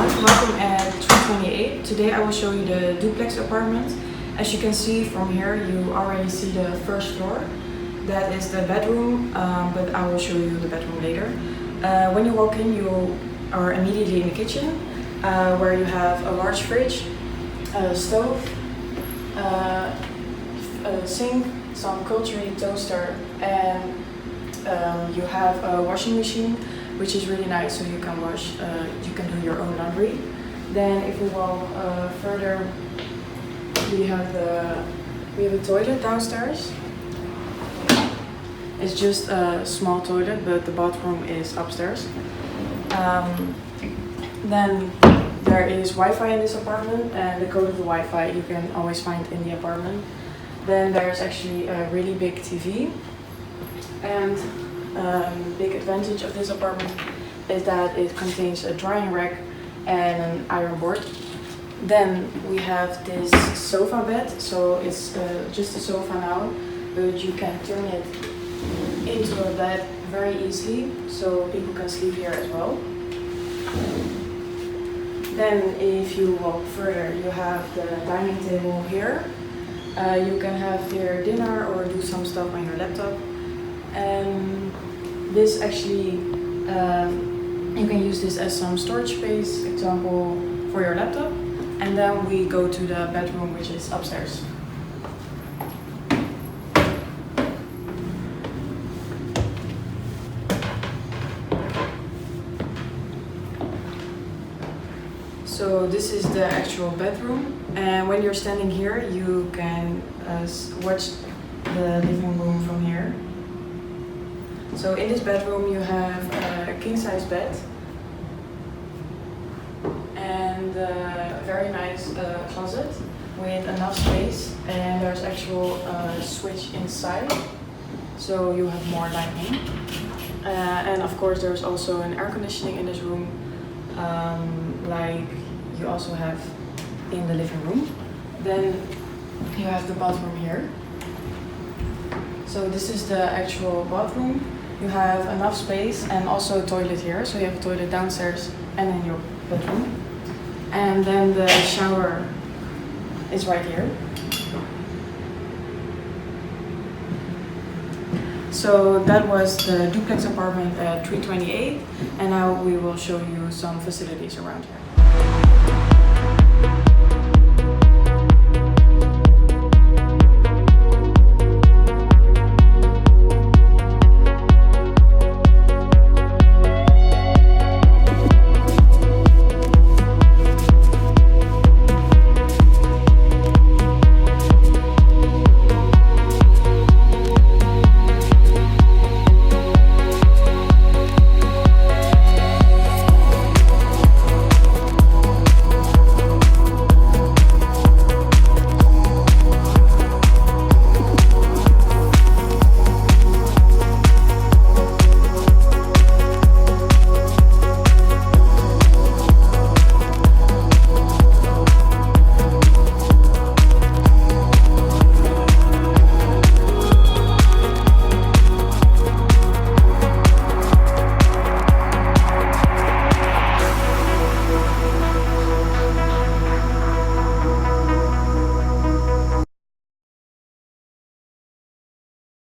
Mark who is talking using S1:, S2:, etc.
S1: Welcome at 328. Today I will show you the duplex apartment. As you can see from here, you already see the first floor. That is the bedroom, but I will show you the bedroom later. When you walk in, you are immediately in the kitchen, where you have a large fridge, a stove, a sink, some cutlery, toaster, and you have a washing machine, which is really nice, so you can wash, you can do your own laundry. Then if we walk further, we have a toilet downstairs. It's just a small toilet, but the bathroom is upstairs. Then there is Wi-Fi in this apartment, and the code of the Wi-Fi you can always find in the apartment. Then there's actually a really big TV, and big advantage of this apartment is that it contains a drying rack and an iron board. Then we have this sofa bed, so it's just a sofa now, but you can turn it into a bed very easily, so people can sleep here as well. Then if you walk further, you have the dining table here. You can have here dinner or do some stuff on your laptop. And this actually, you can use this as some storage space, example, for your laptop. And then we go to the bedroom, which is upstairs. So this is the actual bedroom, and when you're standing here, you can watch the living room from here. So in this bedroom you have a king-size bed and a very nice closet with enough space, and there's actual switch inside, so you have more lighting. And of course there's also an air conditioning in this room, like you also have in the living room. Then you have the bathroom here. So this is the actual bathroom. You have enough space and also a toilet here. So you have a toilet downstairs and in your bedroom. And then the shower is right here. So that was the duplex apartment at 328, and now we will show you some facilities around here.